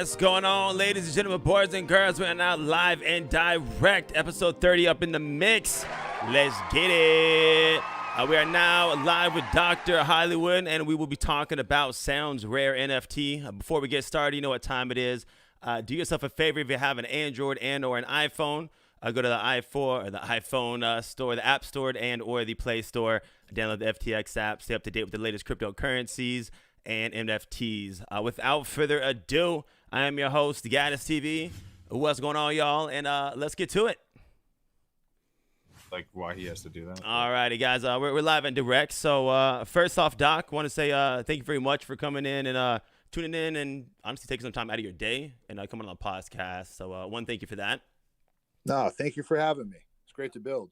What's going on, ladies and gentlemen, boys and girls? We are now live and direct. Episode 30 up in the mix. Let's get it. We are now live with Dr. Hollywood, and we will be talking about SoundsRare NFT. Before we get started, you know what time it is. Do yourself a favor if you have an Android and or an iPhone. Go to the iPhone store, the App Store, and or the Play Store. Download the FTX app. Stay up to date with the latest cryptocurrencies and NFTs. Without further ado, I am your host, Gaddis TV. What's going on, y'all? And let's get to it. Like why he has to do that. All righty, guys. We're live and direct. So first off, Doc, want to say thank you very much for coming in and tuning in and honestly taking some time out of your day and coming on the podcast. So one, thank you for that. No, thank you for having me. It's great to build.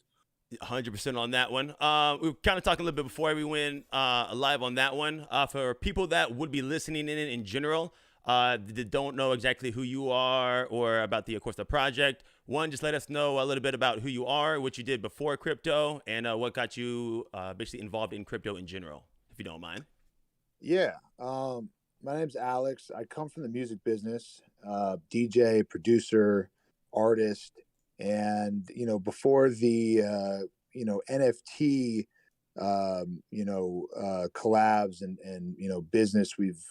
100% on that one. We were kind of talking a little bit before we went live on that one. For people that would be listening in general, that don't know exactly who you are or about of course, the project. One, just let us know a little bit about who you are, what you did before crypto, and what got you basically involved in crypto in general, if you don't mind. Yeah. My name's Alex. I come from the music business, DJ, producer, artist. And, before the, NFT, collabs and business we've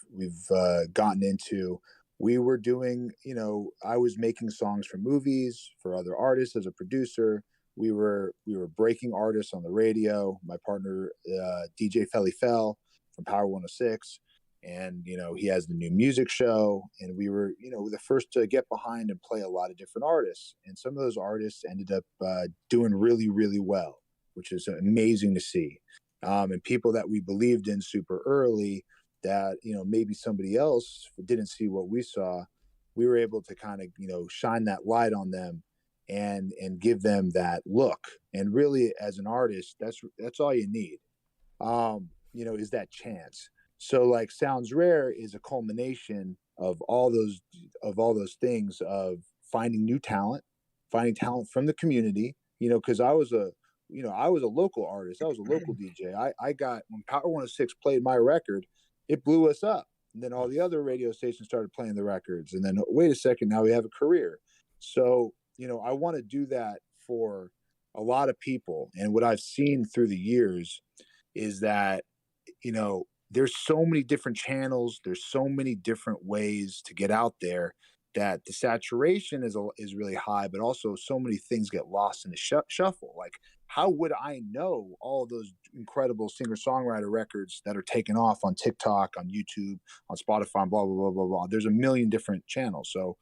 gotten into, we were doing, I was making songs for movies, for other artists as a producer. We were breaking artists on the radio. My partner, DJ Felly Fell from Power 106. And, he has the new music show, and we were, the first to get behind and play a lot of different artists. And some of those artists ended up doing really, really well, which is amazing to see. And people that we believed in super early that, maybe somebody else didn't see what we saw, we were able to kind of, shine that light on them and give them that look. And really, as an artist, that's all you need, is that chance. So like SoundsRare is a culmination of all those things of finding new talent, finding talent from the community, because I was a local artist. I was a local DJ. I got, when Power 106 played my record, it blew us up. And then all the other radio stations started playing the records. And then, wait a second, now we have a career. So, I want to do that for a lot of people. And what I've seen through the years is that, there's so many different channels. There's so many different ways to get out there that the saturation is really high, but also so many things get lost in the shuffle. Like, how would I know all of those incredible singer-songwriter records that are taken off on TikTok, on YouTube, on Spotify, blah, blah, blah, blah, blah. There's a million different channels. So,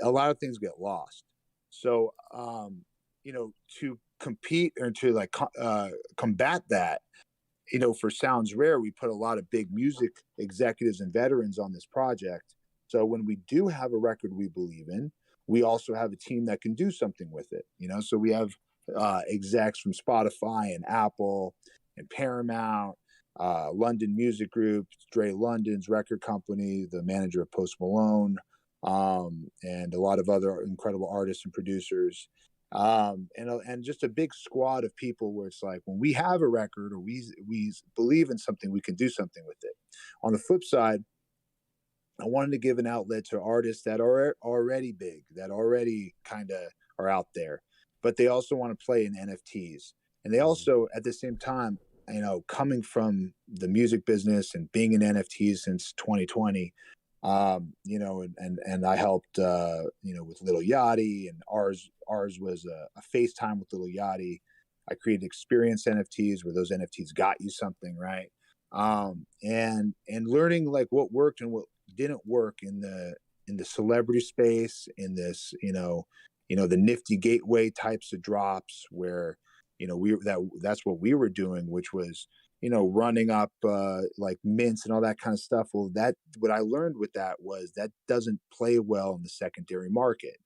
a lot of things get lost. So, to compete or to combat that, for SoundsRare, we put a lot of big music executives and veterans on this project. So when we do have a record we believe in, we also have a team that can do something with it. So we have execs from Spotify and Apple and Paramount, London Music Group, Dre London's record company, the manager of Post Malone, and a lot of other incredible artists and producers. And just a big squad of people where it's like, when we have a record or we believe in something, we can do something with it. On the flip side, I wanted to give an outlet to artists that are already big, that already kind of are out there, but they also want to play in NFTs. And they also, at the same time, coming from the music business and being in NFTs since 2020, and I helped, with Lil Yachty, and ours was a FaceTime with Lil Yachty. I created experience NFTs where those NFTs got you something, right? And learning like what worked and what didn't work in the celebrity space, in this, the nifty gateway types of drops where, that's what we were doing, which was, running up like mints and all that kind of stuff. Well, what I learned with that was that doesn't play well in the secondary market.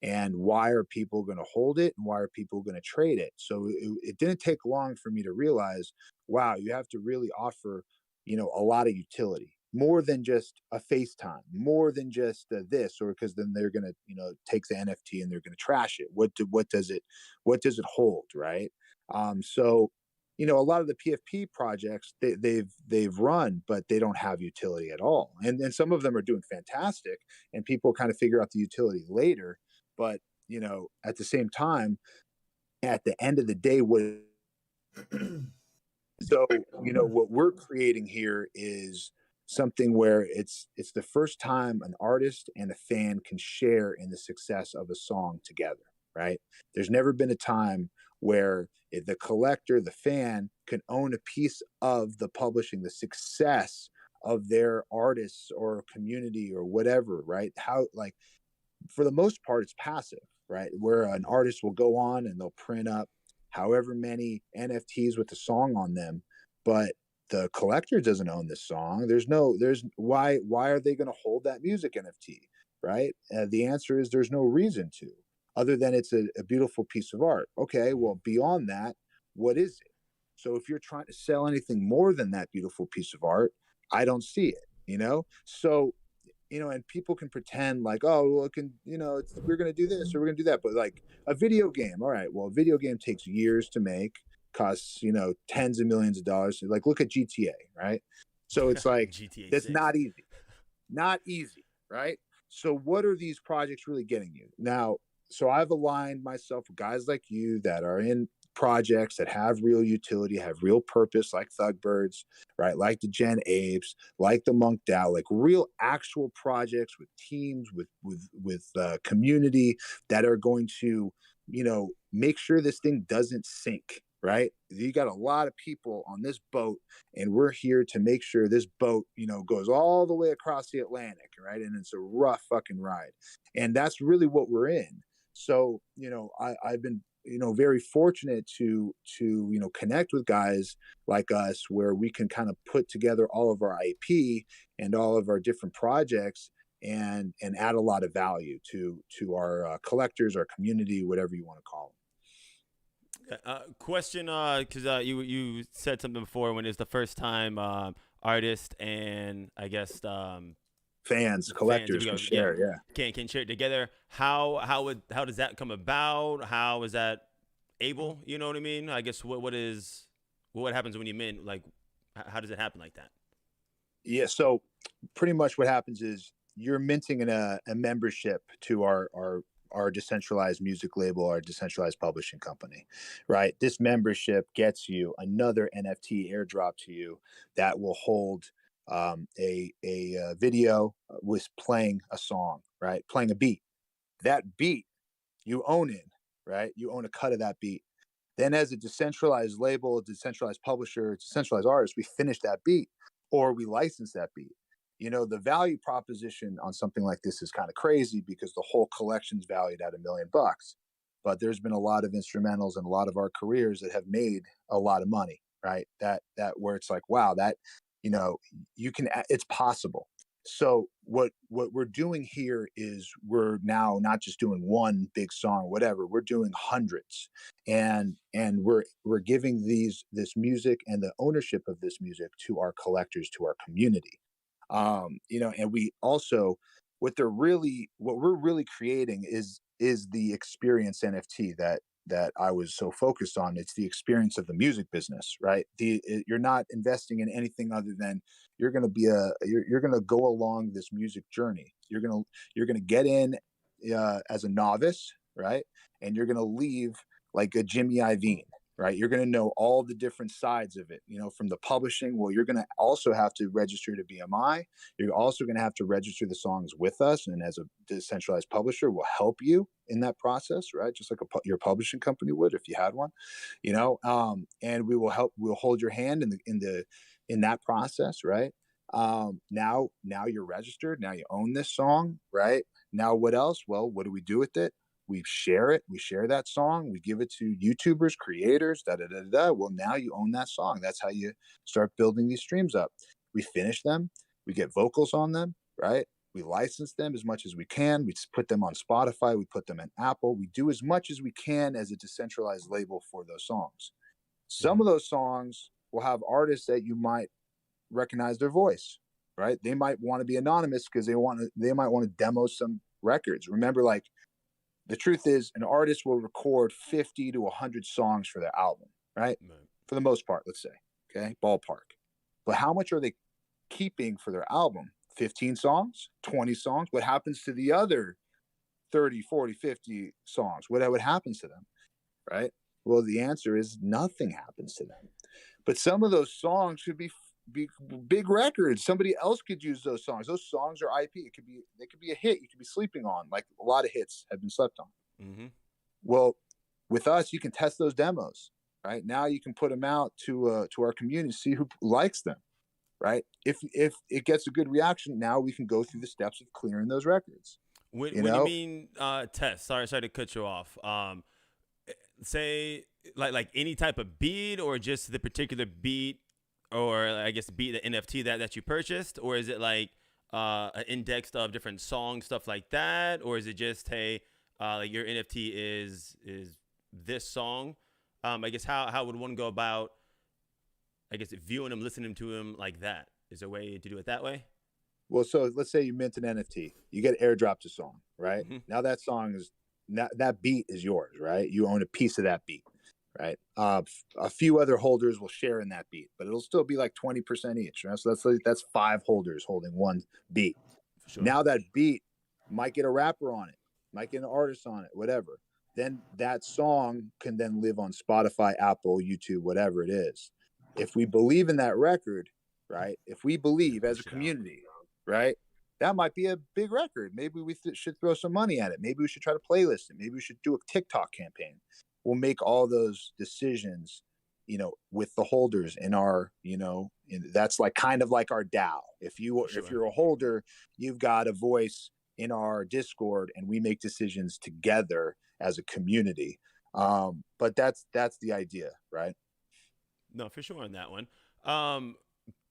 And why are people going to hold it? And why are people going to trade it? So it didn't take long for me to realize, wow, you have to really offer, a lot of utility, more than just a FaceTime, more than just this, or because then they're going to, take the NFT and they're going to trash it. What does it hold? Right. So a lot of the PFP projects they've run, but they don't have utility at all. And some of them are doing fantastic, and people kind of figure out the utility later. But at the same time, at the end of the day, what we're creating here is something where it's the first time an artist and a fan can share in the success of a song together, right? There's never been a time where the collector, the fan, can own a piece of the publishing, the success of their artists or community or whatever, right? For the most part, it's passive, right? Where an artist will go on and they'll print up however many NFTs with the song on them, but the collector doesn't own this song. Why are they going to hold that music NFT, right? The answer is there's no reason to, other than it's a beautiful piece of art. Okay, well, beyond that, what is it? So if you're trying to sell anything more than that beautiful piece of art, I don't see it, So, and people can pretend like, oh, well, we're going to do this or we're going to do that. But like a video game, all right, well, a video game takes years to make, costs, tens of millions of dollars. Like, look at GTA, right? So it's like, GTA that's 6. not easy, right? So what are these projects really getting you? Now, so I've aligned myself with guys like you that are in projects that have real utility, have real purpose, like ThugBirdz, right? Like the Gen Apes, like the Monk DAO, like real actual projects with teams, with community that are going to, make sure this thing doesn't sink, right? You got a lot of people on this boat, and we're here to make sure this boat, goes all the way across the Atlantic, right? And it's a rough fucking ride. And that's really what we're in. So, I've been, very fortunate to connect with guys like us, where we can kind of put together all of our IP and all of our different projects and add a lot of value to our collectors, our community, whatever you want to call them. Question, because you said something before when it's the first time artist and I guess fans, collectors can share, can share it together. How does that come about? How is that able? You know what I mean? I guess what happens when you mint? Like, how does it happen like that? Yeah, so pretty much what happens is you're minting a membership to our decentralized music label, our decentralized publishing company, right? This membership gets you another NFT airdrop to you that will hold a video with playing a song, right? Playing a beat. That beat, you own it, right? You own a cut of that beat. Then as a decentralized label, a decentralized publisher, a decentralized artist, we finish that beat or we license that beat. The value proposition on something like this is kind of crazy because the whole collection's valued at $1 million. But there's been a lot of instrumentals and a lot of our careers that have made a lot of money, right? That where it's like, wow, that, it's possible. So what we're doing here is we're now not just doing one big song or whatever, we're doing hundreds, and we're giving this music and the ownership of this music to our collectors, to our community. And we also, what we're really creating is the experience NFT that I was so focused on. It's the experience of the music business, right? You're not investing in anything other than you're going to go along this music journey. You're going to get in as a novice, right? And you're going to leave like a Jimmy Iovine, right? You're going to know all the different sides of it, from the publishing. Well, you're going to also have to register to BMI. You're also going to have to register the songs with us. And as a decentralized publisher, we'll help you in that process, right? Just like your publishing company would if you had one, and we'll hold your hand in that process, right? Now you're registered. Now you own this song, right? Now what else? Well, what do we do with it? We share it. We share that song. We give it to YouTubers, creators, Well, now you own that song. That's how you start building these streams up. We finish them. We get vocals on them, right? We license them as much as we can. We put them on Spotify. We put them in Apple. We do as much as we can as a decentralized label for those songs. Some of those songs will have artists that you might recognize their voice, right? They might want to be anonymous because they might want to demo some records. Remember, like, the truth is an artist will record 50 to 100 songs for their album, right? for the most part, let's say, okay, ballpark. But how much are they keeping for their album? 15 songs, 20 songs? What happens to the other 30, 40, 50 songs? What happens to them, right? Well, the answer is nothing happens to them. But some of those songs should be big records. Somebody else could use those songs. Those songs are IP. They could be a hit. You could be sleeping on. Like a lot of hits have been slept on. Mm-hmm. Well, with us, you can test those demos, right? Now you can put them out to our community, see who likes them, right? If it gets a good reaction, now we can go through the steps of clearing those records. When you mean test, sorry to cut you off. Say like any type of beat, or just the particular beat, or I guess beat the NFT that you purchased, or is it like an index of different songs, stuff like that, or is it just like your NFT is this song? I guess how would one go about, I guess, viewing them, listening to them like that? Is there a way to do it that way? Well, so let's say you mint an NFT, you get airdropped a song, right? Mm-hmm. Now that song is that beat is yours, right? You own a piece of that beat, right? A few other holders will share in that beat, but it'll still be like 20% each, right? So that's 5 holders holding one beat. Sure. Now that beat might get a rapper on it, might get an artist on it, whatever. Then that song can then live on Spotify, Apple, YouTube, whatever it is. If we believe in that record, right? If we believe as a community, right? That might be a big record. Maybe we should throw some money at it. Maybe we should try to playlist it. Maybe we should do a TikTok campaign. We'll make all those decisions, with the holders in our, that's like kind of like our DAO. If you're a holder, you've got a voice in our Discord, and we make decisions together as a community. But that's the idea, right? No, for sure on that one.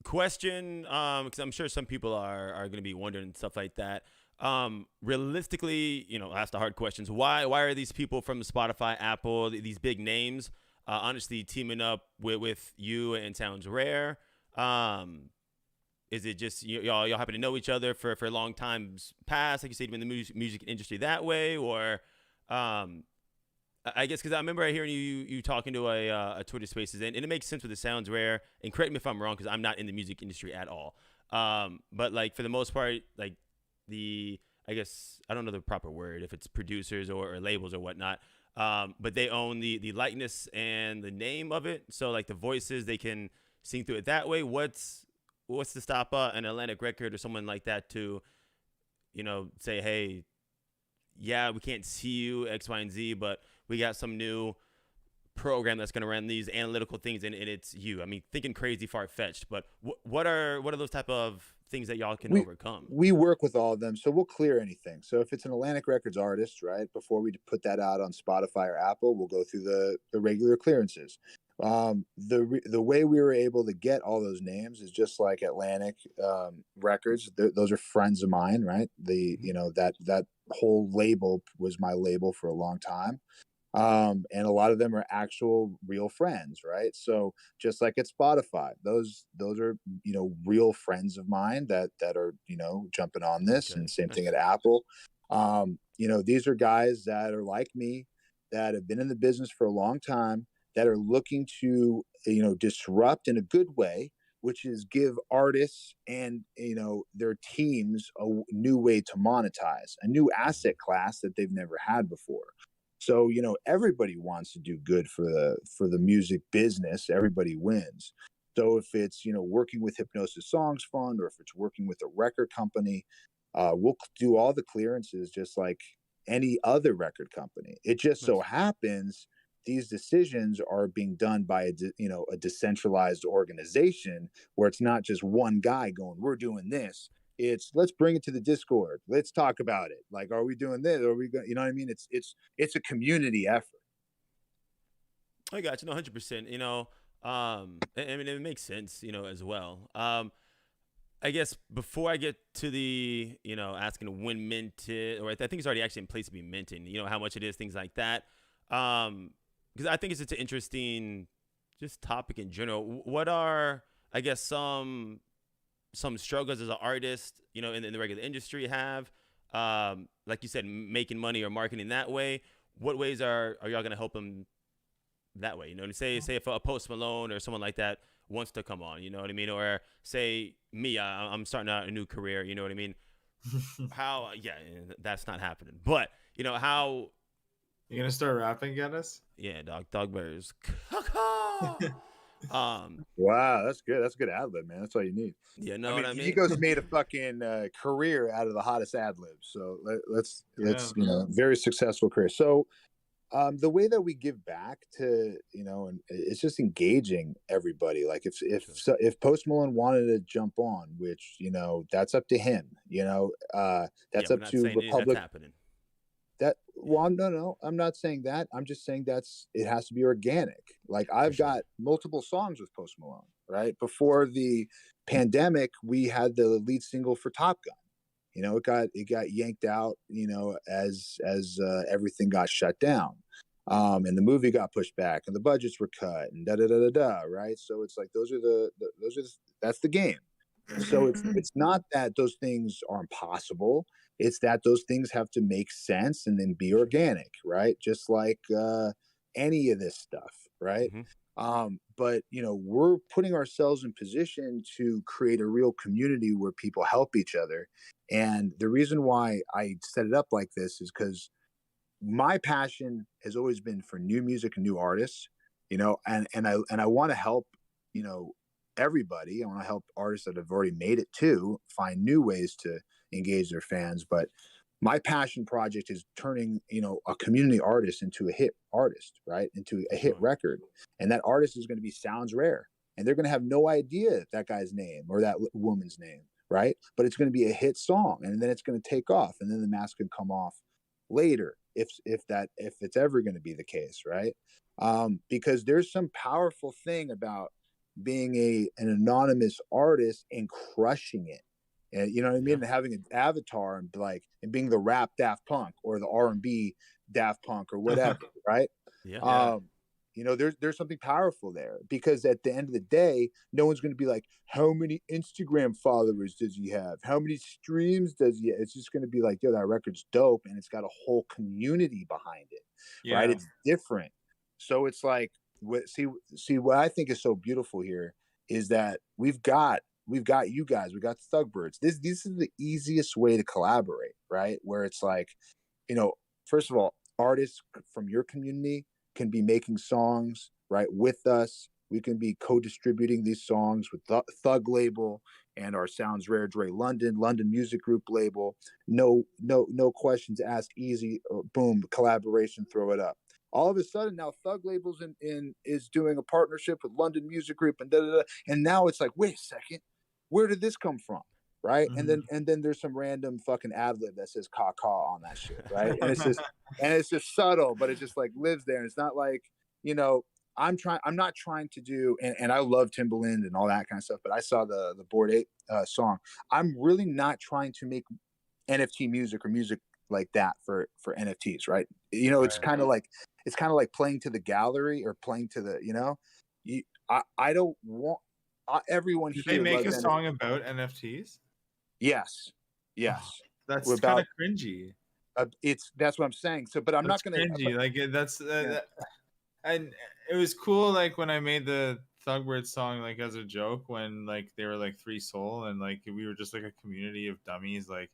Question, because I'm sure some people are going to be wondering stuff like that. Realistically, ask the hard questions. Why are these people from Spotify, Apple, these big names, honestly teaming up with you and SoundsRare? Is it just y'all happen to know each other for a long times past, like you said, in the music industry that way, or I guess because I remember hearing you talking to a Twitter Spaces, and it makes sense with the SoundsRare. And correct me if I'm wrong, because I'm not in the music industry at all. But like for the most part, like I guess I don't know the proper word, if it's producers or labels or whatnot. But they own the likeness and the name of it. So like the voices, they can sing through it that way. What's to stop an Atlantic record or someone like that to, say, hey, yeah, we can't see you X, Y, and Z, but we got some new program that's going to run these analytical things, and it's you. I mean, thinking crazy far-fetched, but what are those type of things that y'all can overcome? We work with all of them, so we'll clear anything. So if it's an Atlantic Records artist, right, before we put that out on Spotify or Apple, we'll go through the regular clearances. The way we were able to get all those names is just like Atlantic Records. Those are friends of mine, right? That whole label was my label for a long time. And a lot of them are actual real friends, right? So just like at Spotify, those are, real friends of mine that are, jumping on this. Okay. And same thing at Apple. These are guys that are like me, that have been in the business for a long time, that are looking to, disrupt in a good way, which is give artists and, their teams a new way to monetize, a new asset class that they've never had before. So, everybody wants to do good for the music business. Everybody wins. So if it's, working with Hypnosis Songs Fund, or if it's working with a record company, we'll do all the clearances just like any other record company. It just so happens these decisions are being done by a decentralized organization, where it's not just one guy going, we're doing this. It's let's bring it to the Discord. Let's talk about it. Like, are we doing this? Are we going? You know what I mean? It's a community effort. I got you. No, 100%. I mean, it makes sense. As well. I guess before I get to the asking when minted, or I think it's already actually in place to be minting. How much it is, things like that. Because I think it's an interesting just topic in general. What are, I guess, some struggles as an artist, in the regular industry have, like you said, making money or marketing that way? What ways are y'all going to help them that way. You know, say if a Post Malone or someone like that wants to come on, you know what I mean? Or say me, I'm starting out a new career, you know what I mean? How? Yeah, that's not happening. But you know how? You gonna start rapping, Dennis? Yeah, dog. ThugBirdz. Wow, that's good. That's a good ad lib, man. That's all you need. You know I mean, what I mean? Ego's made a fucking career out of the hottest ad libs. So let's very successful career. So the way that we give back to, and it's just engaging everybody. Like if Post Malone wanted to jump on, which that's up to him. That's up to Republic. That's happening. No, I'm not saying that. I'm just saying it has to be organic. Like I've got multiple songs with Post Malone, right? Before the pandemic, we had the lead single for Top Gun. It got yanked out, as everything got shut down. And the movie got pushed back and the budgets were cut and right? So it's like that's the game. So it's not that those things are impossible. It's that those things have to make sense and then be organic, right? Just like any of this stuff, right? But we're putting ourselves in position to create a real community where people help each other. And the reason why I set it up like this is because my passion has always been for new music and new artists, and I want to help, everybody. I want to help artists that have already made it too find new ways to engage their fans. But my passion project is turning, a community artist into a hit artist, right? Into a hit record. And that artist is going to be SoundsRare. And they're going to have no idea that guy's name or that woman's name, right? But it's going to be a hit song, and then it's going to take off, and then the mask can come off later if it's ever going to be the case, right? Because there's some powerful thing about being an anonymous artist and crushing it. And you know what I mean? And having an avatar and being the rap Daft Punk or the R&B Daft Punk or whatever, right? There's something powerful there, because at the end of the day, no one's going to be like, how many Instagram followers does he have? How many streams does he have? It's just going to be like, yo, that record's dope. And it's got a whole community behind it, right? It's different. So it's like, see what I think is so beautiful here is that we've got you guys, we got the ThugBirdz. This is the easiest way to collaborate, right? Where it's like, first of all, artists from your community can be making songs, right, with us. We can be co-distributing these songs with Thug label and our SoundsRare Dre London Music Group label. No questions asked, easy, boom, collaboration, throw it up. All of a sudden now Thug labels is doing a partnership with London Music Group and and now it's like, wait a second, where did this come from? Right. And then there's some random fucking ad lib that says caw on that shit. Right. And it's just subtle, but it just like lives there. And it's not like, I'm not trying to do, and I love Timbaland and all that kind of stuff, but I saw the Bored Ape song. I'm really not trying to make NFT music or music like that for NFTs. Right. It's kind of like playing to the gallery or playing to the, I don't want everyone Did here. They make a song about NFTs? Yes. Oh, that's kind of cringy. That's what I'm saying. So, but I'm not going to cringy. And it was cool. Like when I made the ThugBirdz song, like as a joke, when like they were like 3 Soul and like we were just like a community of dummies, like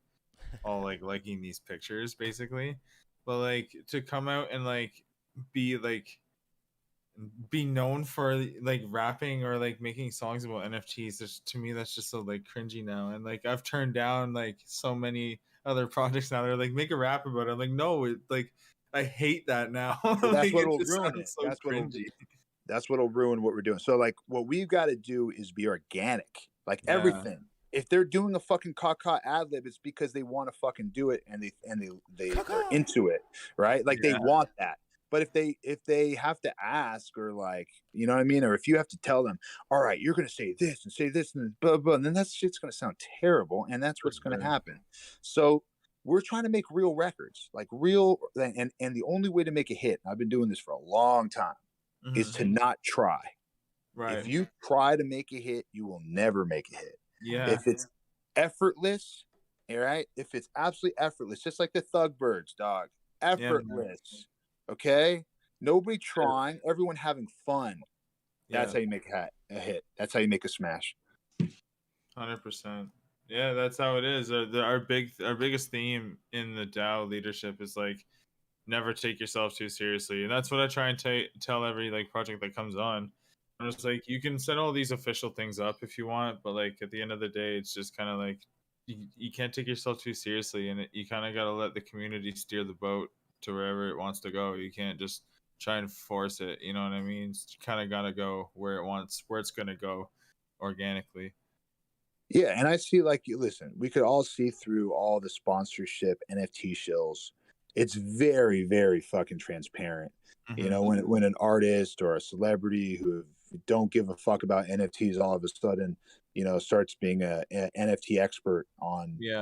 all like liking these pictures basically. But like to come out and like be known for like rapping or like making songs about NFTs, to me that's just so like cringy now. And like I've turned down like so many other projects now. They're like, make a rap about it. I'm like, no, I hate that now. That's what will ruin it. So that's what'll ruin what we're doing. So like what we've got to do is be organic. Like everything. If they're doing a fucking caw ad lib, it's because they want to fucking do it and they're into it, right? Like they want that. But if they have to ask or like, you know what I mean? Or if you have to tell them, all right, you're going to say this and blah, blah, and then that shit's going to sound terrible. And that's what's going to happen. So we're trying to make real records, like real. And the only way to make a hit, I've been doing this for a long time, is to not try. Right. If you try to make a hit, you will never make a hit. Yeah. If it's effortless, all right? If it's absolutely effortless, just like the ThugBirdz, dog. Effortless. Okay, Nobody trying, everyone having fun. That's Yeah, how you make a hit. That's how you make a smash. 100%. Yeah, that's how it is. Our biggest theme in the DAO leadership is like never take yourself too seriously, and that's what I try and tell every like project that comes on. I'm just like, you can set all these official things up if you want, but like at the end of the day, it's just kind of like you can't take yourself too seriously, and you kind of got to let the community steer the boat to wherever it wants to go. You can't just try and force it. You know what I mean? It's kind of got to go where it's gonna go organically. Yeah, and I see like listen, we could all see through all the sponsorship NFT shills. It's very, very fucking transparent. You know, when an artist or a celebrity who don't give a fuck about NFTs all of a sudden, you know, starts being a NFT expert on you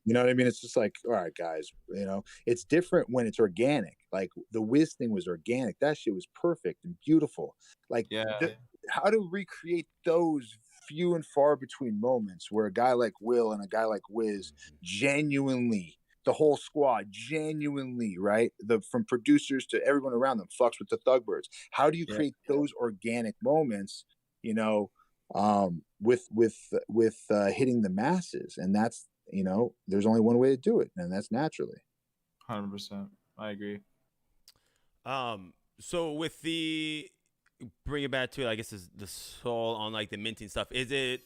know what I mean? It's just like, all right, guys, you know, it's different when it's organic. Like the Wiz thing was organic. That shit was perfect and beautiful. Like how to recreate those few and far between moments where a guy like Will and a guy like Wiz genuinely, the whole squad genuinely, right, from producers to everyone around them fucks with the ThugBirdz. How do you create those organic moments, you know, with hitting the masses? And that's, you know, there's only one way to do it, and that's naturally. 100%. I agree. So with the bring it back to, I guess, is the soul on like the minting stuff. Is it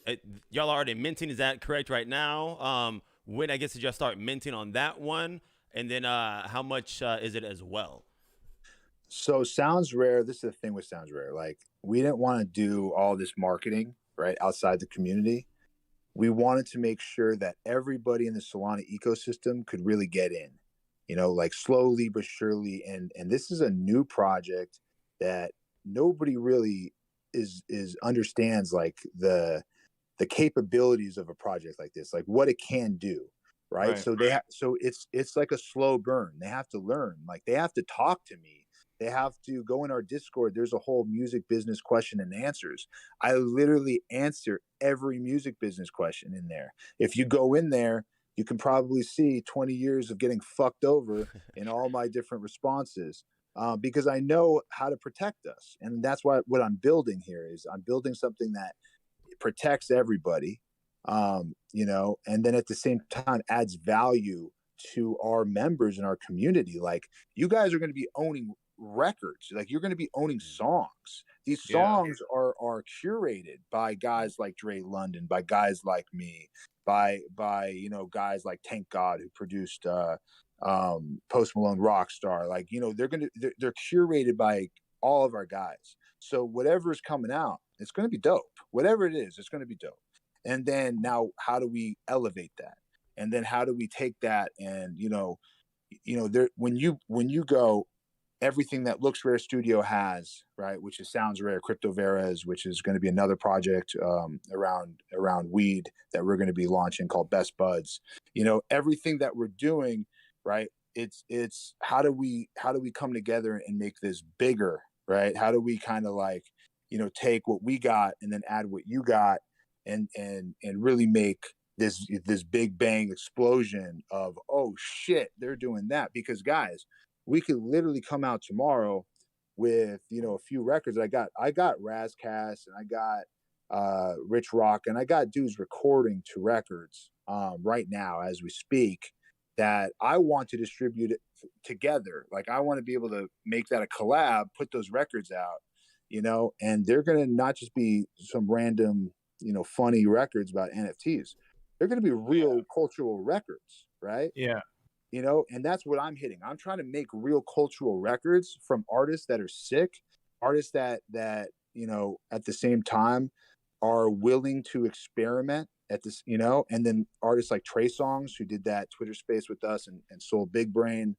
y'all are already minting? Is that correct right now? When I guess did y'all start minting on that one, and then how much is it as well? So SoundsRare, this is the thing with SoundsRare. Like we didn't want to do all this marketing right outside the community. We wanted to make sure that everybody in the Solana ecosystem could really get in, you know, like slowly but surely. And this is a new project that nobody really is understands like the capabilities of a project like this, like what it can do, right? So so it's like a slow burn. They have to learn, like they have to talk to me. They have to go in our Discord. There's a whole music business question and answers. I literally answer every music business question in there. If you go in there, you can probably see 20 years of getting fucked over in all my different responses. Because I know how to protect us. And that's what I'm building here is I'm building something that protects everybody, you know, and then at the same time adds value to our members in our community. Like you guys are going to be owning records, like you're going to be owning songs. These songs are curated by guys like Dre London, by guys like me, by you know, guys like Tank God who produced Post Malone Rockstar. Like, you know, they're curated by all of our guys. So whatever is coming out, it's going to be dope. Whatever it is, it's going to be dope. And then now how do we elevate that? And then how do we take that and, you know, there, when you go, everything that Looks Rare Studio has, right, which is SoundsRare, Crypto Varus, which is going to be another project around weed that we're going to be launching called Best Buds. You know, everything that we're doing, right? It's how do we come together and make this bigger, right? How do we kind of like, you know, take what we got and then add what you got and really make this big bang explosion of, oh shit, they're doing that. Because guys, we could literally come out tomorrow with, you know, a few records. I got Razcast and I got Rich Rock, and I got dudes recording to records right now as we speak that I want to distribute it together. Like I want to be able to make that a collab, put those records out, you know, and they're going to not just be some random, you know, funny records about NFTs. They're going to be real cultural records, right? Yeah. You know, and that's what I'm hitting. I'm trying to make real cultural records from artists that are sick, artists that, you know, at the same time are willing to experiment at this, you know, and then artists like Trey Songz, who did that Twitter space with us and sold Big Brain,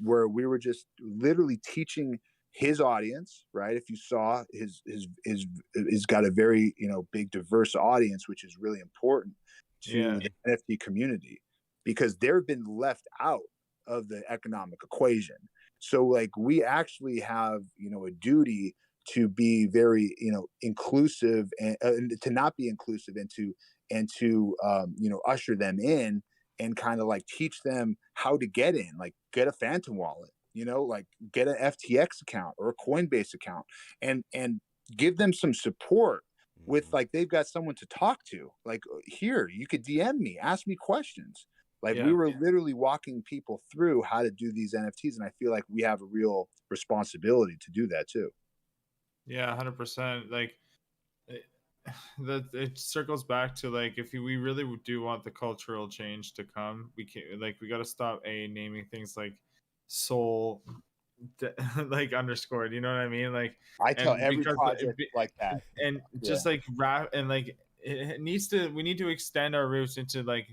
where we were just literally teaching his audience, right? If you saw he's got a very, you know, big diverse audience, which is really important to the NFT community because they've been left out of the economic equation. So like we actually have, you know, a duty to be very, you know, inclusive and to not be inclusive and to you know, usher them in and kind of like teach them how to get in, like get a Phantom wallet, like get an FTX account or a Coinbase account and give them some support with like they've got someone to talk to. Like here, you could DM me, ask me questions. Like we were literally walking people through how to do these NFTs, and I feel like we have a real responsibility to do that too. Yeah, 100%. Like it circles back to like if we really do want the cultural change to come, we got to stop naming things like soul like underscored, you know what I mean? Like I tell every project like that, and just like rap and like we need to extend our roots into like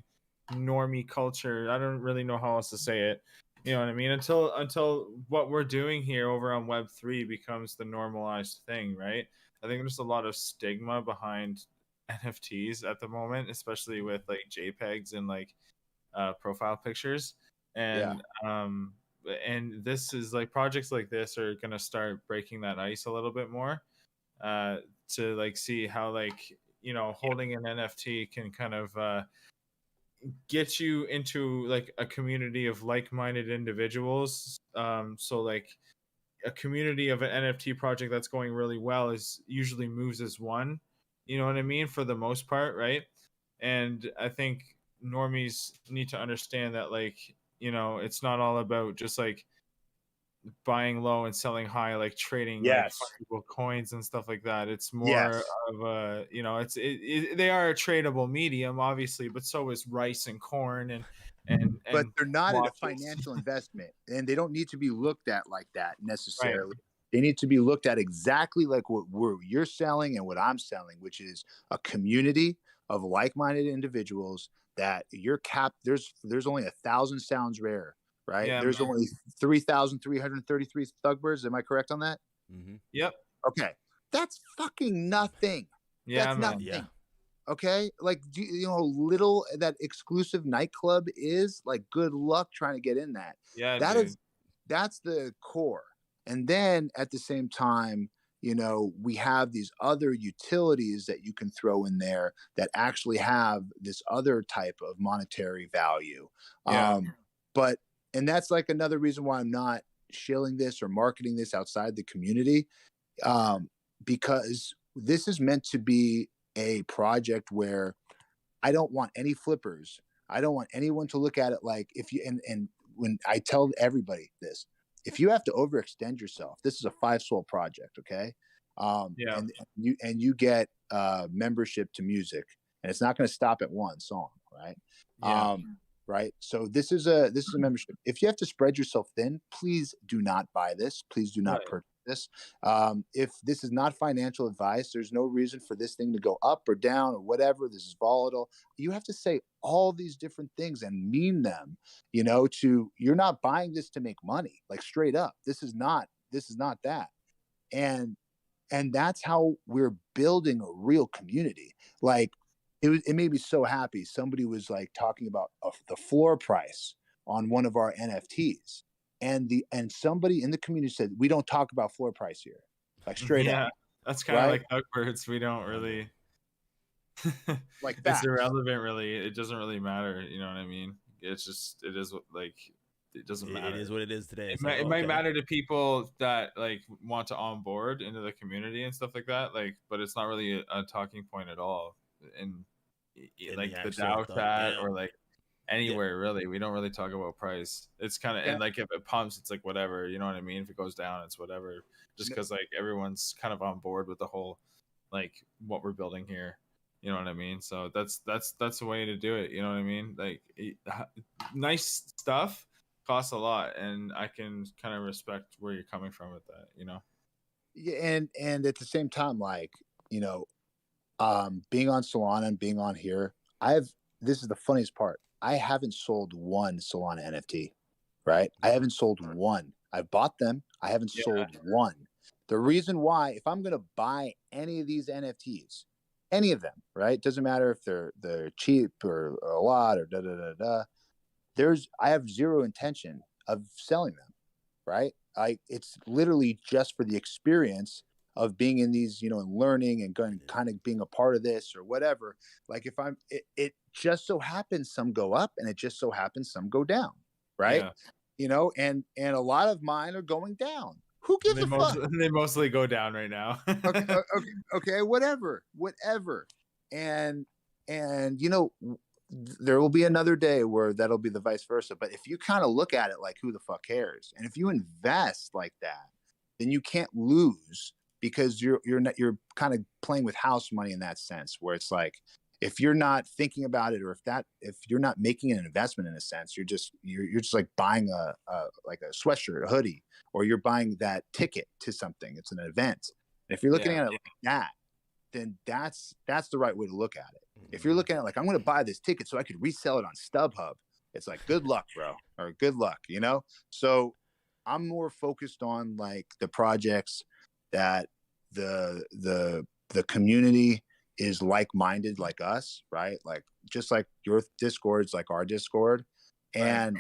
normie culture. I don't really know how else to say it, you know what I mean, until what we're doing here over on Web3 becomes the normalized thing, right? I think there's a lot of stigma behind NFTs at the moment, especially with like JPEGs and like profile pictures, and and this is like projects like this are gonna start breaking that ice a little bit more, to like see how like holding an NFT can kind of get you into like a community of like-minded individuals. So like a community of an NFT project that's going really well is usually moves as one, you know what I mean, for the most part, right? And I think normies need to understand that like it's not all about just like buying low and selling high, like trading like fungible coins and stuff like that. It's more of a they are a tradable medium, obviously, but so is rice and corn and but they're not watches. a financial investment, and they don't need to be looked at like that necessarily. Right. They need to be looked at exactly like what you're selling and what I'm selling, which is a community of like-minded individuals that you're capped. There's only 1,000 SoundsRare. Right. Yeah, there's only 3,333 ThugBirdz. Am I correct on that? Mm-hmm. Yep. Okay. That's fucking nothing. Yeah, that's man. nothing. Yeah. Okay. Like, do you know how little that exclusive nightclub is? Like, good luck trying to get in that. Yeah. That's the core. And then at the same time, we have these other utilities that you can throw in there that actually have this other type of monetary value. Yeah. And that's like another reason why I'm not shilling this or marketing this outside the community, because this is meant to be a project where I don't want any flippers. I don't want anyone to look at it like and when I tell everybody this, if you have to overextend yourself, this is a 5-soul project. Okay. And you get membership to music, and it's not going to stop at one song. Right. Yeah. Right. So this is a membership. If you have to spread yourself thin, please do not buy this. Please do not purchase this. If this is not financial advice, there's no reason for this thing to go up or down or whatever. This is volatile. You have to say all these different things and mean them, you're not buying this to make money, like straight up. This is not that. And that's how we're building a real community. Like, it made me so happy. Somebody was like talking about the floor price on one of our NFTs, and somebody in the community said, "We don't talk about floor price here," like straight up. Yeah, that's kind of like ThugBirdz. We don't really like that. It's irrelevant, really. It doesn't really matter. You know what I mean? It's just it is like it doesn't matter. It is what it is today. It might matter to people that like want to onboard into the community and stuff like that. Like, but it's not really a talking point at all. And like the DAO chat or like anywhere really, we don't really talk about price. It's kind of and like if it pumps, it's like whatever, you know what I mean? If it goes down, it's whatever. Just because like everyone's kind of on board with the whole like what we're building here, you know what I mean? So that's the way to do it. You know what I mean? Like nice stuff costs a lot, and I can kind of respect where you're coming from with that. Yeah, and at the same time, like being on Solana and being on here, this is the funniest part. I haven't sold one Solana NFT, right? I haven't sold one. I've bought them. I haven't sold one. The reason why, if I'm going to buy any of these NFTs, any of them, right? Doesn't matter if they're cheap or a lot or I have zero intention of selling them, right? It's literally just for the experience of being in these, and learning and going, kind of being a part of this or whatever. Like if it just so happens some go up and it just so happens some go down. Right. and a lot of mine are going down. Who gives a fuck? They mostly go down right now. Okay, whatever. And there will be another day where that'll be the vice versa. But if you kind of look at it like, who the fuck cares? And if you invest like that, then you can't lose, because you're kind of playing with house money in that sense, where it's like, if you're not thinking about it, or if you're not making an investment in a sense, you're just like buying a sweatshirt, a hoodie, or you're buying that ticket to something. It's an event. And if you're looking at it like that, then that's the right way to look at it. If you're looking at it like, I'm going to buy this ticket so I could resell it on StubHub, it's like, good luck, bro, or good luck, So I'm more focused on like the projects that the community is like-minded like us, right? Like, just like your Discord's like our Discord. And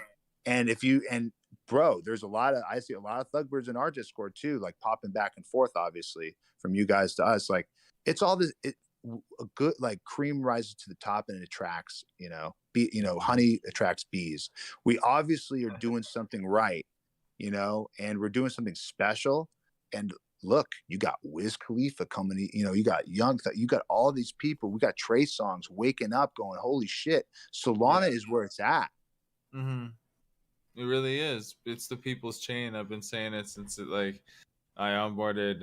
bro, I see a lot of ThugBirdz in our Discord too, like popping back and forth, obviously, from you guys to us. Like, it's all this, a good, like, cream rises to the top and it attracts, honey attracts bees. We obviously are doing something right, and we're doing something special. And look, you got Wiz Khalifa coming, you got you got all these people. We got Trey Songz waking up going, holy shit, Solana is where it's at. Mm-hmm. It really is. It's the people's chain. I've been saying it since I onboarded.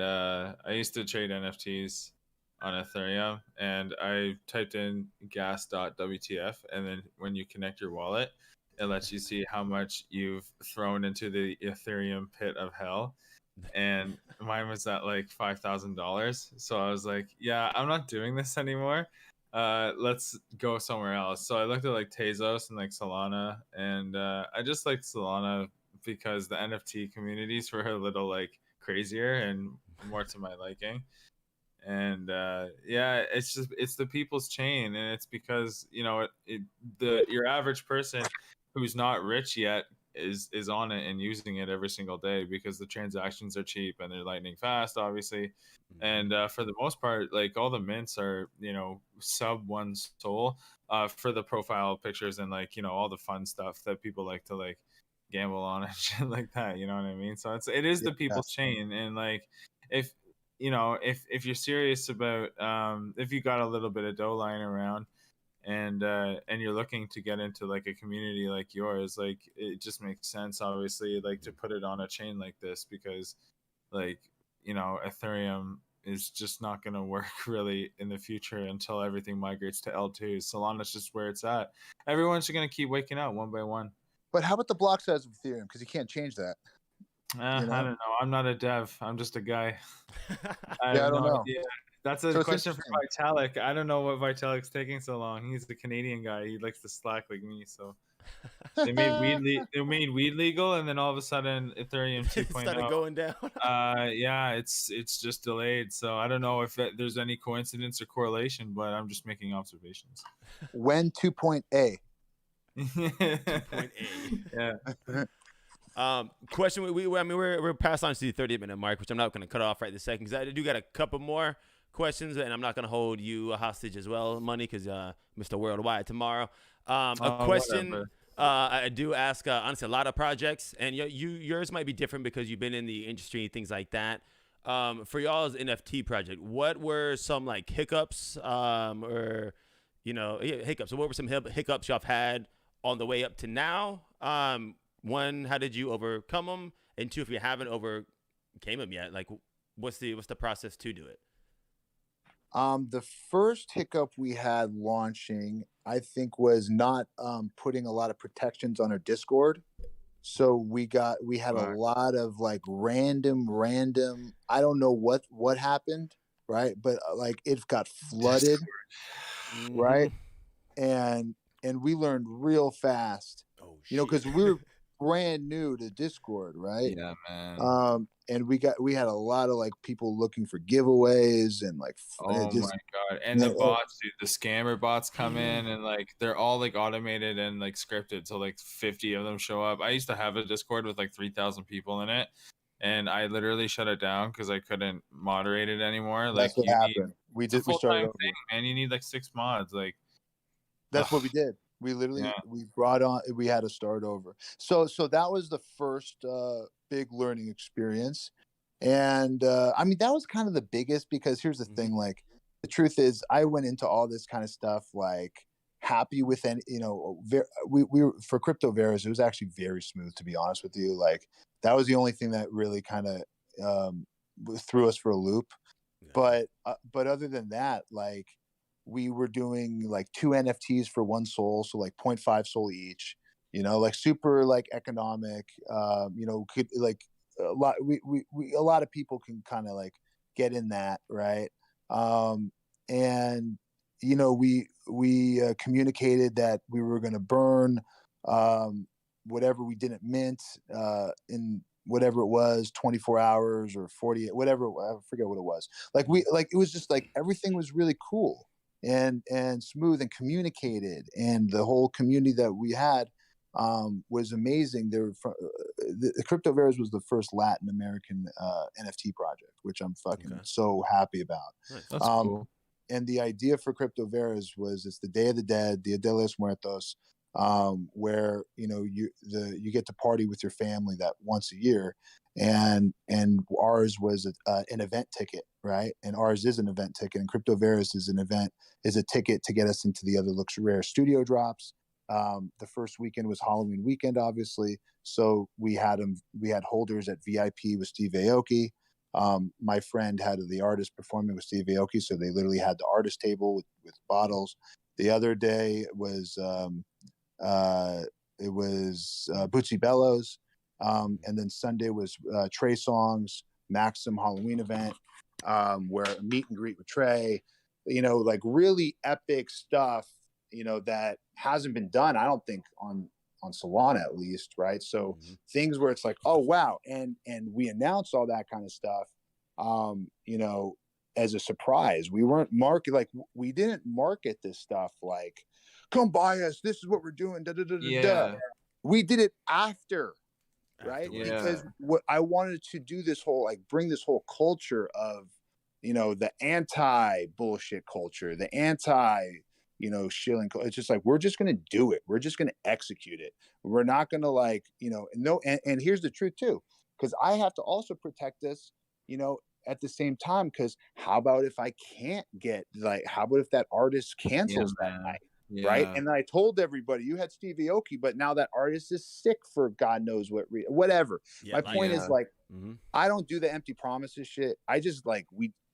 I used to trade NFTs on Ethereum, and I typed in gas.wtf, and then when you connect your wallet, it lets you see how much you've thrown into the Ethereum pit of hell. And mine was at like $5,000. So I was like, yeah, I'm not doing this anymore. Let's go somewhere else. So I looked at like Tezos and like Solana, and I just liked Solana because the NFT communities were a little like crazier and more to my liking. And it's the people's chain, and it's because your average person who's not rich yet is on it and using it every single day because the transactions are cheap and they're lightning fast, obviously. And for the most part, like, all the mints are sub 1 SOL for the profile pictures and like all the fun stuff that people like to like gamble on and shit like that, you know what I mean? So it is the people's chain. And like, if you're serious about if you got a little bit of dough lying around and you're looking to get into like a community like yours, like, it just makes sense, obviously, like, to put it on a chain like this, because like Ethereum is just not going to work really in the future until everything migrates to L2. Solana's just where it's at. Everyone's going to keep waking up one by one. But how about the block size of Ethereum? Because you can't change that. I don't know. I'm not a dev. I'm just a guy. I don't know. Idea. That's a question for Vitalik. I don't know what Vitalik's taking so long. He's the Canadian guy. He likes to slack like me. So they made weed legal, and then all of a sudden Ethereum 2.0 started going down. It's just delayed. So I don't know if there's any coincidence or correlation, but I'm just making observations. When 2.A? 2.A. Yeah. Question. We're past on to the 30-minute mark, which I'm not going to cut off right this second, because I do got a couple more questions, and I'm not going to hold you hostage as well, Money, because Mr. Worldwide tomorrow. A question I do ask, honestly, a lot of projects, and yours might be different because you've been in the industry and things like that. For y'all's NFT project, what were some like hiccups, hiccups? So what were some hiccups y'all have had on the way up to now? One, how did you overcome them? And two, if you haven't overcame them yet, like, what's the process to do it? The first hiccup we had launching, I think, was not putting a lot of protections on our Discord. So we had a lot of like random. I don't know what happened, right? But like, it got flooded, right? And we learned real fast, because we were brand new to Discord, right? Yeah, man. And we had a lot of like people looking for giveaways and like, my god! And the bots, dude, the scammer bots come in and like they're all like automated and like scripted, so like 50 of them show up. I used to have a Discord with like 3,000 people in it, and I literally shut it down because I couldn't moderate it anymore. That's what happened. We started thing, man. You need like 6 mods, like. That's what we did. We literally Yeah. we had to start over. So that was the first big learning experience. And I mean, that was kind of the biggest, because here's the thing, like, the truth is I went into all this kind of stuff like happy with any, we were, for crypto Varus, it was actually very smooth, to be honest with you. Like, that was the only thing that really kind of threw us for a loop. Yeah. But other than that, like, we were doing like 2 NFTs for 1 soul, so like 0.5 soul each, like super like economic, could like a lot, a lot of people can kind of like get in that, right? And we communicated that we were going to burn whatever we didn't mint in whatever it was, 24 hours or 48, whatever, I forget what it was. Like, it was just like everything was really cool and smooth and communicated, and the whole community that we had was amazing. The Crypto Varus was the first Latin American NFT project, which I'm fucking so happy about. Nice. That's cool. And the idea for Crypto Varus was, it's the Day of the Dead, Dia de los Muertos, where you get to party with your family that once a year, and ours was an event ticket, right? And ours is an event ticket, and Crypto Varus is a ticket to get us into the other SoundsRare studio drops. The first weekend was Halloween weekend, obviously, so we had holders at VIP with Steve Aoki. My friend had the artist performing with Steve Aoki, so they literally had the artist table with bottles. The other day was Bootsy Bellows, and then Sunday was Trey Songz Maxim Halloween event, where a meet and greet with Trey, like really epic stuff, that hasn't been done, I don't think, on Solana at least, right? So things where it's like, oh wow, and we announced all that kind of stuff, as a surprise. We weren't we didn't market this stuff like, come buy us, this is what we're doing, da da da da da. We did it after, right? Because what I wanted to do, this whole, like, bring this whole culture of, the anti bullshit culture, the anti shilling. It's just like, we're just going to do it. We're just going to execute it. We're not going to like, and here's the truth too, because I have to also protect this, at the same time, because how about if I can't how about if that artist cancels that night? Yeah. Right. And I told everybody, you had Steve Aoki, but now that artist is sick for God knows whatever. My point is, like, I don't do the empty promises shit. I just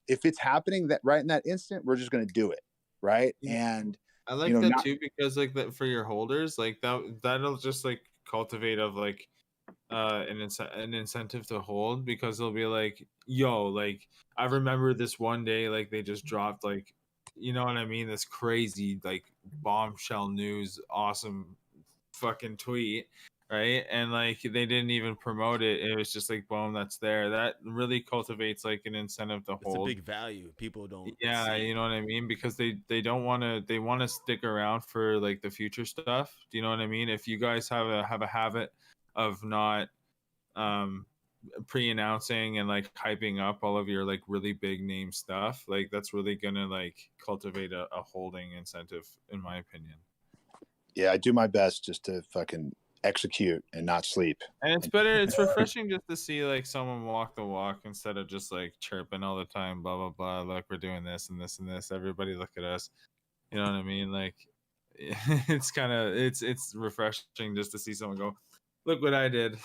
if it's happening that right in that instant, we're just going to do it. Right. And I like that too, because like that for your holders, like that'll just like cultivate of like an incentive to hold, because they'll be like, yo, like, I remember this one day, like, they just dropped, like, you know what I mean, this crazy like bombshell news, awesome fucking tweet, right? And like, they didn't even promote it. It was just like, boom, that's there. That really cultivates like an incentive to hold. It's a big value. People don't. Yeah, you know what I mean? Because they don't want to. They want to stick around for like the future stuff. Do you know what I mean? If you guys have a habit of not pre-announcing and like hyping up all of your like really big name stuff, like that's really gonna like cultivate a holding incentive, in my opinion. Yeah, I do my best just to fucking execute and not sleep. And it's better, it's refreshing just to see like someone walk the walk instead of just like chirping all the time, blah blah blah, look, we're doing this and this and this, everybody look at us. You know what I mean? Like, it's kind of, it's refreshing just to see someone go, look what I did.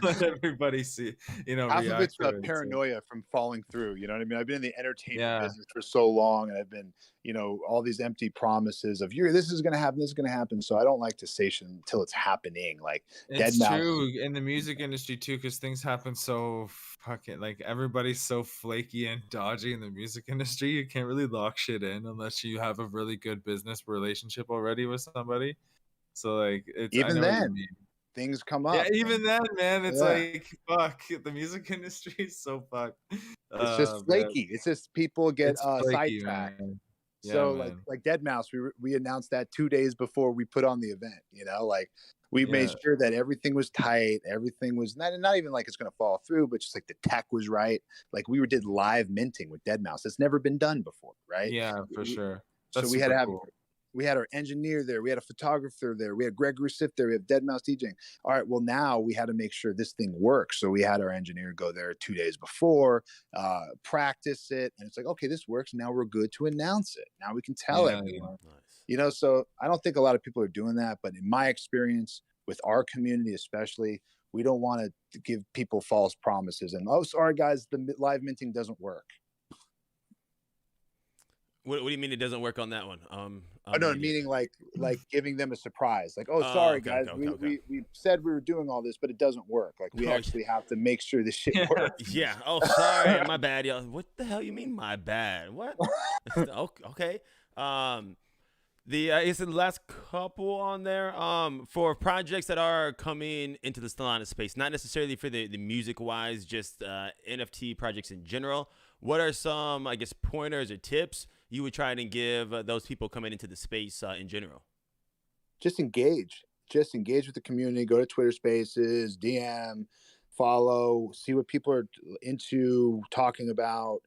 Let everybody see, half of it's paranoia from falling through, you know what I mean? I've been in the entertainment business for so long, and I've been, all these empty promises of, this is going to happen, so I don't like to say shit until it's happening. Like, it's true in the music industry too, because things happen so fucking, like, everybody's so flaky and dodgy in the music industry. You can't really lock shit in unless you have a really good business relationship already with somebody. So like, it's even then things come up. Yeah, even then, man, it's like, fuck, the music industry is so fucked. It's just flaky. It's just people get sidetracked. Yeah, so man. like Deadmau5, we announced that 2 days before we put on the event. Like, we made sure that everything was tight. Everything was not even like it's gonna fall through, but just like the tech was right. Like, we did live minting with Deadmau5. It's never been done before, right? Yeah, for sure. So we had to have we had our engineer there, we had a photographer there, we had Gregory Siff there, we have Dead Mouse DJing. All right, well, now we had to make sure this thing works. So we had our engineer go there 2 days before, practice it, and it's like, okay, this works. Now we're good to announce it. Now we can tell everyone. Nice. So I don't think a lot of people are doing that, but in my experience with our community, especially, we don't want to give people false promises and, oh, sorry guys, the live minting doesn't work. What do you mean it doesn't work on that one? Meaning like giving them a surprise. Like, oh, sorry guys, we said we were doing all this, but it doesn't work. Like we actually have to make sure this shit works. Yeah. Oh, sorry, my bad, y'all. What the hell you mean, my bad? What? Okay. I guess the last couple on there, for projects that are coming into the Solana space, not necessarily for the music wise, just NFT projects in general. What are some, I guess, pointers or tips you would try to give those people coming into the space in general? Just engage with the community. Go to Twitter Spaces, DM, follow, see what people are into, talking about,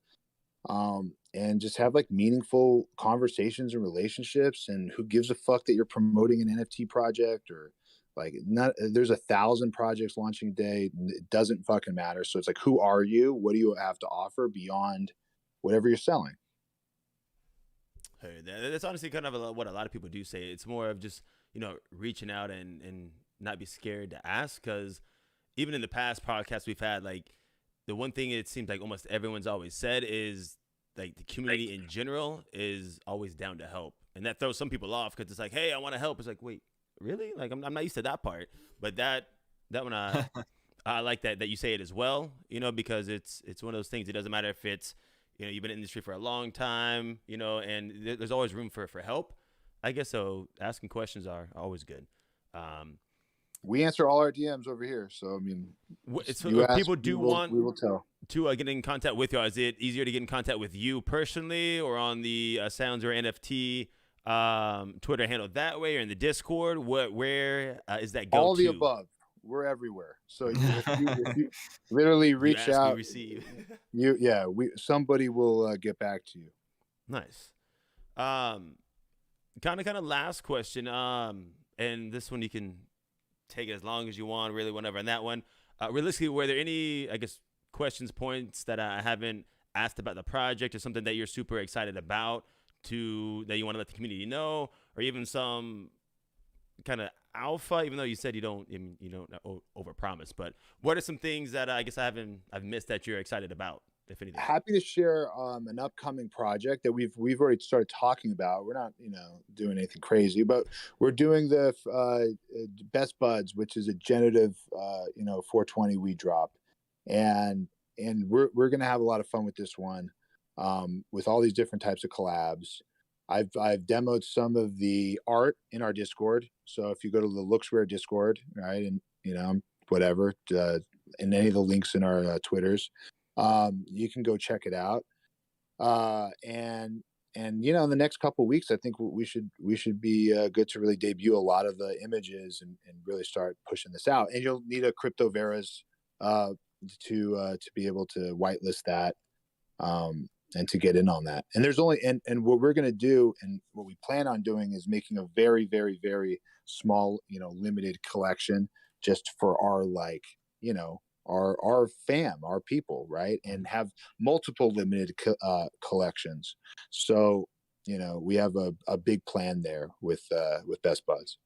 and just have like meaningful conversations and relationships. And who gives a fuck that you're promoting an NFT project or like there's 1,000 projects launching a day. It doesn't fucking matter. So it's like, who are you? What do you have to offer beyond whatever you're selling? Hey, that's honestly kind of what a lot of people do say. It's more of just, reaching out and not be scared to ask. Because even in the past podcasts we've had, like the one thing it seems like almost everyone's always said is like the community in general is always down to help. And that throws some people off because it's like, hey, I want to help. It's like, wait, really? Like I'm not used to that part. But that one, I like that you say it as well, because it's one of those things. It doesn't matter if it's, you've been in the industry for a long time, and there's always room for help, I guess. So asking questions are always good. We answer all our DMs over here. So, I mean, people want we will tell. To get in contact with you. Is it easier to get in contact with you personally or on the SoundsRare NFT Twitter handle that way or in the Discord? Where is that go to? All the above. We're everywhere. So if you literally reach out, receive. somebody will get back to you. Nice. Kind of last question. And this one you can take it as long as you want, really, whenever. And that one, realistically, were there any, I guess, questions, points that I haven't asked about the project or something that you're super excited about that you want to let the community know, or even some kind of alpha, even though you said you don't overpromise, but what are some things that I guess I've missed that you're excited about, if anything? Happy to share an upcoming project that we've already started talking about. We're not doing anything crazy, but we're doing the Best Buds, which is a generative 420 weed drop, and we're gonna have a lot of fun with this one, with all these different types of collabs. I've demoed some of the art in our Discord. So if you go to the LooksRare Discord, right, and whatever, in any of the links in our Twitters, you can go check it out. And in the next couple of weeks, I think we should be good to really debut a lot of the images and really start pushing this out. And you'll need a crypto Varus to be able to whitelist that. And to get in on that. And there's only, and what we're going to do and what we plan on doing is making a very, very, very small, limited collection just for our, our fam, our people, right? And have multiple limited collections. So, we have a big plan there with Best Buds.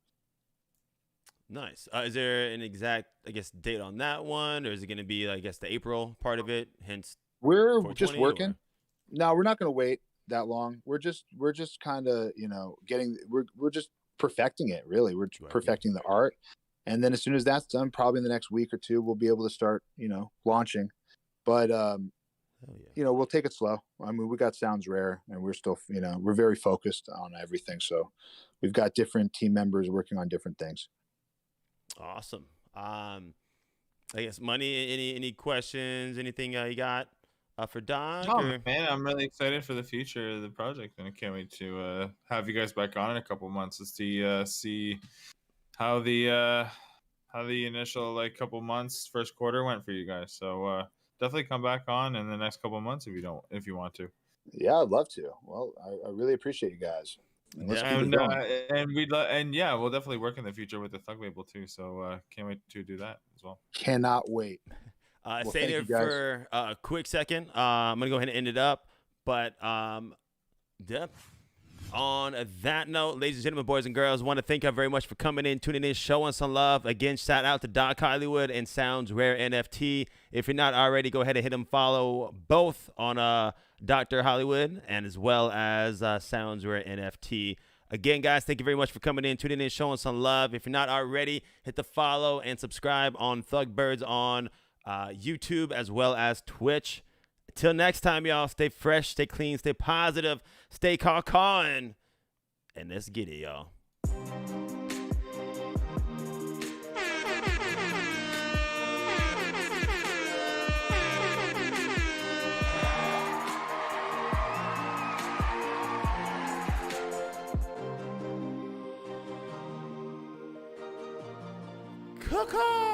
Nice. Is there an exact, I guess, date on that one? Or is it going to be, I guess, the April part of it? Hence, we're just working. No, we're not going to wait that long. We're just kind of, we're just perfecting it, really. We're perfecting the art. And then as soon as that's done, probably in the next week or two, we'll be able to start, launching. But, we'll take it slow. I mean, we got SoundsRare and we're still, we're very focused on everything. So we've got different team members working on different things. Awesome. I guess, Money, any questions, anything you got? For Doc? Man, I'm really excited for the future of the project, and I can't wait to have you guys back on in a couple months to see how the initial couple months, first quarter went for you guys. So definitely come back on in the next couple months if you want to. Yeah, I'd love to. Well, I really appreciate you guys. And let's keep it going. And yeah, we'll definitely work in the future with the Thug label too. So can't wait to do that as well. Cannot wait. Stay there for a quick second. I'm gonna go ahead and end it up, but on that note, ladies and gentlemen, boys and girls, want to thank you very much for coming in, tuning in, showing some love. Again, shout out to Doc Hollywood and SoundsRare NFT. If you're not already, go ahead and hit them follow both on Dr. Hollywood and as well as SoundsRare NFT. Again, guys, thank you very much for coming in, tuning in, showing some love. If you're not already, hit the follow and subscribe on ThugBirdz on YouTube as well as Twitch. Till next time, y'all, stay fresh, stay clean, stay positive, stay caw-cawing, and let's get it, y'all. Caw-caw!